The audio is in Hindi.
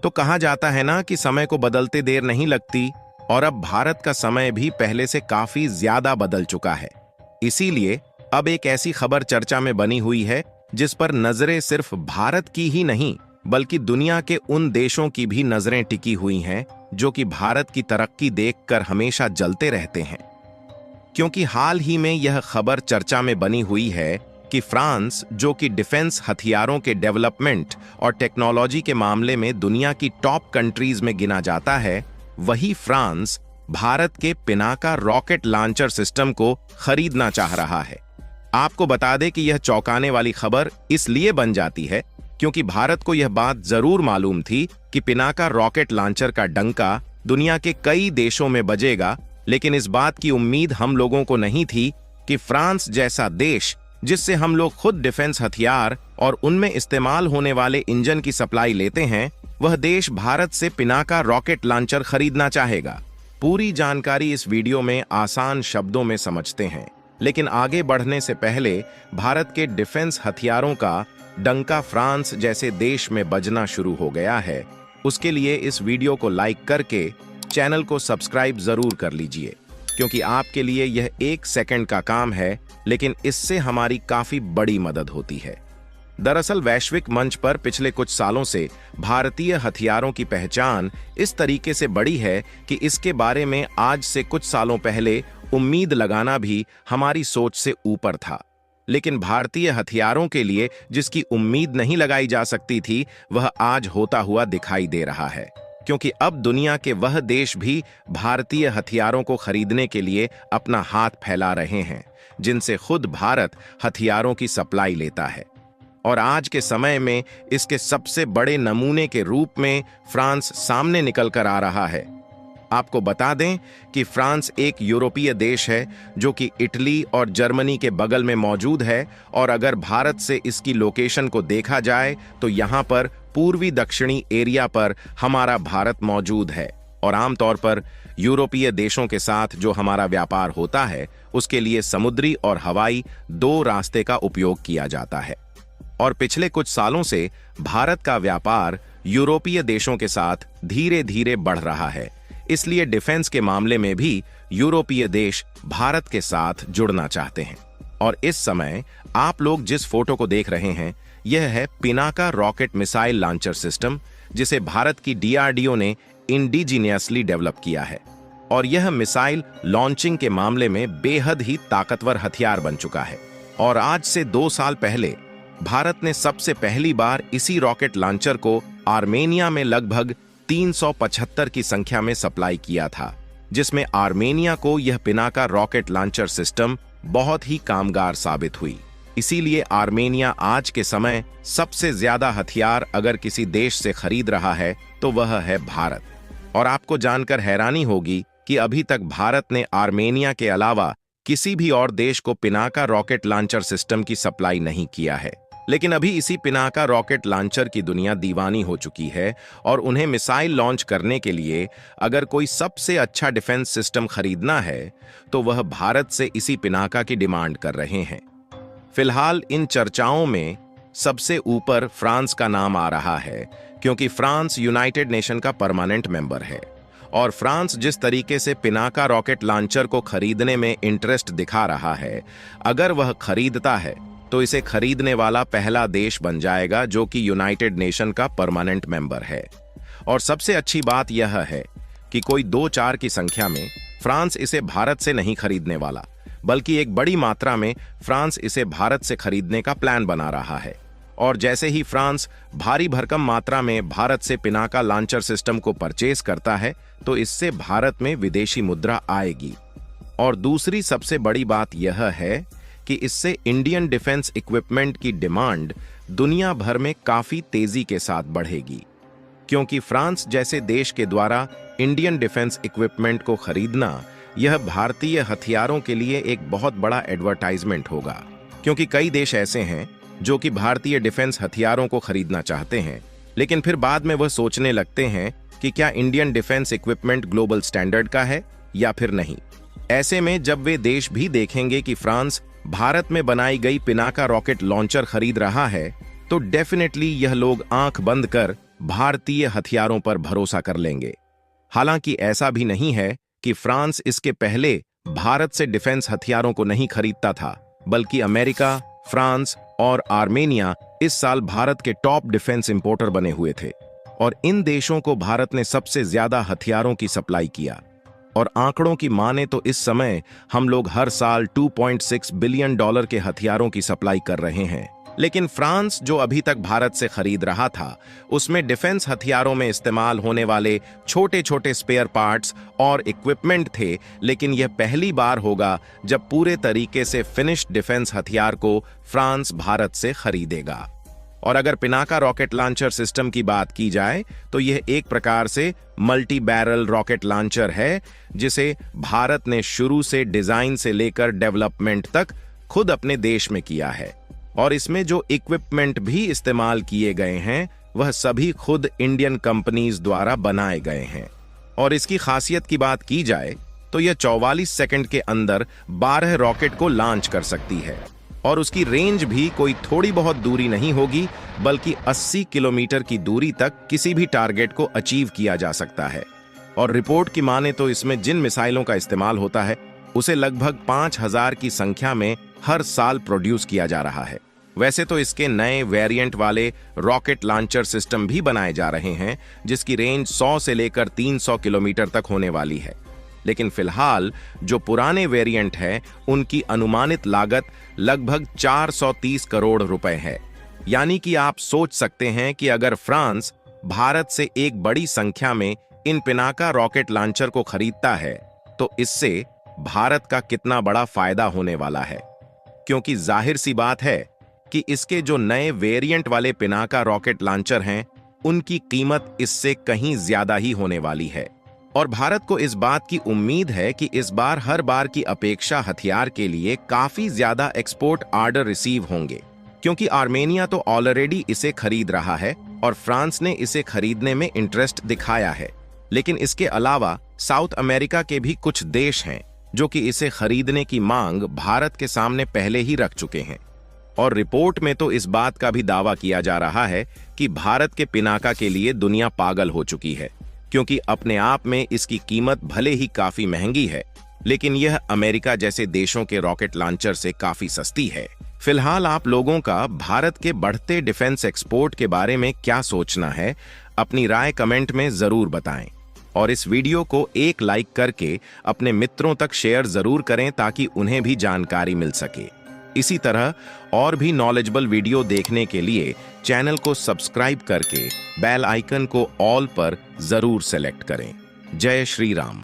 तो कहा जाता है ना कि समय को बदलते देर नहीं लगती, और अब भारत का समय भी पहले से काफी ज्यादा बदल चुका है। इसीलिए अब एक ऐसी खबर चर्चा में बनी हुई है जिस पर नजरें सिर्फ भारत की ही नहीं बल्कि दुनिया के उन देशों की भी नजरें टिकी हुई हैं जो कि भारत की तरक्की देखकर हमेशा जलते रहते हैं। क्योंकि हाल ही में यह खबर चर्चा में बनी हुई है कि फ्रांस, जो कि डिफेंस हथियारों के डेवलपमेंट और टेक्नोलॉजी के मामले में दुनिया की टॉप कंट्रीज में गिना जाता है, वही फ्रांस भारत के पिनाका रॉकेट लॉन्चर सिस्टम को खरीदना चाह रहा है। आपको बता दें कि यह चौंकाने वाली खबर इसलिए बन जाती है क्योंकि भारत को यह बात जरूर मालूम थी कि पिनाका रॉकेट लॉन्चर का डंका दुनिया के कई देशों में बजेगा, लेकिन इस बात की उम्मीद हम लोगों को नहीं थी कि फ्रांस जैसा देश, जिससे हम लोग खुद डिफेंस हथियार और उनमें इस्तेमाल होने वाले इंजन की सप्लाई लेते हैं, वह देश भारत से पिनाका रॉकेट लॉन्चर खरीदना चाहेगा। पूरी जानकारी इस वीडियो में आसान शब्दों में समझते हैं, लेकिन आगे बढ़ने से पहले भारत के डिफेंस हथियारों का डंका फ्रांस जैसे देश में बजना शुरू हो गया है, उसके लिए इस वीडियो को लाइक करके चैनल को सब्सक्राइब जरूर कर लीजिए, क्योंकि आपके लिए यह 1 सेकंड का काम है, लेकिन इससे हमारी काफी बड़ी मदद होती है। दरअसल वैश्विक मंच पर पिछले कुछ सालों से भारतीय हथियारों की पहचान इस तरीके से बढ़ी है कि इसके बारे में आज से कुछ सालों पहले उम्मीद लगाना भी हमारी सोच से ऊपर था। लेकिन भारतीय हथियारों के लिए जिसकी उम्मीद नहीं लगाई जा सकती थी, वह आज होता हुआ दिखाई दे रहा है, क्योंकि अब दुनिया के वह देश भी भारतीय हथियारों को खरीदने के लिए अपना हाथ फैला रहे हैं जिनसे खुद भारत हथियारों की सप्लाई लेता है। और आज के समय में इसके सबसे बड़े नमूने के रूप में फ्रांस सामने निकल कर आ रहा है। आपको बता दें कि फ्रांस एक यूरोपीय देश है जो कि इटली और जर्मनी के बगल में मौजूद है, और अगर भारत से इसकी लोकेशन को देखा जाए तो यहाँ पर पूर्वी दक्षिणी एरिया पर हमारा भारत मौजूद है। और आमतौर पर यूरोपीय देशों के साथ जो हमारा व्यापार होता है, उसके लिए समुद्री और हवाई 2 रास्ते का उपयोग किया जाता है। और पिछले कुछ सालों से भारत का व्यापार यूरोपीय देशों के साथ धीरे धीरे बढ़ रहा है, इसलिए डिफेंस के मामले में भी यूरोपीय देश भारत के साथ जुड़ना चाहते हैं। और इस समय आप लोग जिस फोटो को देख रहे हैं, यह है Pinaka rocket missile launcher system, जिसे भारत की डीआरडीओ ने इंडिजीनियसली डेवलप किया है। और यह मिसाइल लॉन्चिंग के मामले में बेहद ही ताकतवर हथियार बन चुका है। और आज से 2 साल पहले भारत ने सबसे पहली बार इसी रॉकेट लॉन्चर को आर्मेनिया में लगभग 375 की संख्या में सप्लाई किया था, जिसमें आर्मेनिया को यह पिनाका रॉकेट लॉन्चर सिस्टम बहुत ही कामगार साबित हुई। इसीलिए आर्मेनिया आज के समय सबसे ज्यादा हथियार अगर किसी देश से खरीद रहा है तो वह है भारत। और आपको जानकर हैरानी होगी कि अभी तक भारत ने आर्मेनिया के अलावा किसी भी और देश को पिनाका रॉकेट लॉन्चर सिस्टम की सप्लाई नहीं किया है। लेकिन अभी इसी पिनाका रॉकेट लॉन्चर की दुनिया दीवानी हो चुकी है, और उन्हें मिसाइल लॉन्च करने के लिए अगर कोई सबसे अच्छा डिफेंस सिस्टम खरीदना है तो वह भारत से इसी पिनाका की डिमांड कर रहे हैं। फिलहाल इन चर्चाओं में सबसे ऊपर फ्रांस का नाम आ रहा है, क्योंकि फ्रांस यूनाइटेड नेशन का परमानेंट मेंबर है। और फ्रांस जिस तरीके से पिनाका रॉकेट लॉन्चर को खरीदने में इंटरेस्ट दिखा रहा है, अगर वह खरीदता है तो इसे खरीदने वाला पहला देश बन जाएगा जो कि यूनाइटेड नेशन का परमानेंट मेंबर है। और सबसे अच्छी बात यह है कि कोई 2-4 की संख्या में फ्रांस इसे भारत से नहीं खरीदने वाला, बल्कि एक बड़ी मात्रा में फ्रांस इसे भारत से खरीदने का प्लान बना रहा है। और जैसे ही फ्रांस भारी भरकम मात्रा में भारत से पिनाका लॉन्चर सिस्टम को परचेज करता है तो इससे भारत में विदेशी मुद्रा आएगी। और दूसरी सबसे बड़ी बात यह है कि इससे इंडियन डिफेंस इक्विपमेंट की डिमांड दुनिया भर में काफी तेजी के साथ बढ़ेगी, क्योंकि फ्रांस जैसे देश के द्वारा इंडियन डिफेंस इक्विपमेंट को खरीदना यह भारतीय हथियारों के लिए एक बहुत बड़ा एडवर्टाइजमेंट होगा। क्योंकि कई देश ऐसे हैं जो कि भारतीय डिफेंस हथियारों को खरीदना चाहते हैं, लेकिन फिर बाद में वह सोचने लगते हैं कि क्या Indian defence equipment global standard का है या फिर नहीं। ऐसे में जब वे देश भी देखेंगे कि फ्रांस भारत में बनाई गई पिनाका रॉकेट लॉन्चर खरीद रहा है, तो डेफिनेटली यह लोग आंख बंद कर भारतीय हथियारों पर भरोसा कर लेंगे। हालांकि ऐसा भी नहीं है कि फ्रांस इसके पहले भारत से डिफेंस हथियारों को नहीं खरीदता था, बल्कि अमेरिका, फ्रांस और आर्मेनिया इस साल भारत के टॉप डिफेंस इंपोर्टर बने हुए थे और इन देशों को भारत ने सबसे ज्यादा हथियारों की सप्लाई किया। और आंकड़ों की माने तो इस समय हम लोग हर साल $2.6 बिलियन के हथियारों की सप्लाई कर रहे हैं। लेकिन फ्रांस जो अभी तक भारत से खरीद रहा था, उसमें डिफेंस हथियारों में इस्तेमाल होने वाले छोटे छोटे स्पेयर पार्ट्स और इक्विपमेंट थे, लेकिन यह पहली बार होगा जब पूरे तरीके से फिनिश्ड डिफेंस हथियार को फ्रांस भारत से खरीदेगा। और अगर पिनाका रॉकेट लॉन्चर सिस्टम की बात की जाए तो यह एक प्रकार से मल्टी बैरल रॉकेट लॉन्चर है, जिसे भारत ने शुरू से डिजाइन से लेकर डेवलपमेंट तक खुद अपने देश में किया है। और इसमें जो इक्विपमेंट भी इस्तेमाल किए गए हैं वह सभी खुद इंडियन कंपनीज द्वारा बनाए गए हैं। और इसकी खासियत की बात की जाए तो यह 44 सेकंड के अंदर 12 रॉकेट को लॉन्च कर सकती है और उसकी रेंज भी कोई थोड़ी बहुत दूरी नहीं होगी, बल्कि 80 किलोमीटर की दूरी तक किसी भी टारगेट को अचीव किया जा सकता है। और रिपोर्ट की माने तो इसमें जिन मिसाइलों का इस्तेमाल होता है उसे लगभग 5000 की संख्या में हर साल प्रोड्यूस किया जा रहा है। वैसे तो इसके नए वेरिएंट वाले रॉकेट लॉन्चर सिस्टम भी बनाए जा रहे हैं, जिसकी रेंज 100 से लेकर 300 किलोमीटर तक होने वाली है। लेकिन फिलहाल जो पुराने वेरिएंट हैं, उनकी अनुमानित लागत लगभग 430 करोड़ रुपए है। यानी कि आप सोच सकते हैं कि अगर फ्रांस भारत से एक बड़ी संख्या में इन पिनाका रॉकेट लॉन्चर को खरीदता है तो इससे भारत का कितना बड़ा फायदा होने वाला है, क्योंकि जाहिर सी बात है कि इसके जो नए वेरिएंट वाले पिनाका रॉकेट लॉन्चर हैं, उनकी कीमत इससे कहीं ज्यादा ही होने वाली है। और भारत को इस बात की उम्मीद है कि इस बार हर बार की अपेक्षा हथियार के लिए काफी ज्यादा एक्सपोर्ट ऑर्डर रिसीव होंगे, क्योंकि आर्मेनिया तो ऑलरेडी इसे खरीद रहा है और फ्रांस ने इसे खरीदने में इंटरेस्ट दिखाया है। लेकिन इसके अलावा साउथ अमेरिका के भी कुछ देश हैं जो कि इसे खरीदने की मांग भारत के सामने पहले ही रख चुके हैं। और रिपोर्ट में तो इस बात का भी दावा किया जा रहा है कि भारत के पिनाका के लिए दुनिया पागल हो चुकी है, क्योंकि अपने आप में इसकी कीमत भले ही काफी महंगी है, लेकिन यह अमेरिका जैसे देशों के रॉकेट लॉन्चर से काफी सस्ती है। फिलहाल आप लोगों का भारत के बढ़ते डिफेंस एक्सपोर्ट के बारे में क्या सोचना है, अपनी राय कमेंट में जरूर बताएं। और इस वीडियो को एक लाइक करके अपने मित्रों तक शेयर जरूर करें ताकि उन्हें भी जानकारी मिल सके। इसी तरह और भी नॉलेजेबल वीडियो देखने के लिए चैनल को सब्सक्राइब करके बेल आइकन को ऑल पर जरूर सेलेक्ट करें। जय श्री राम।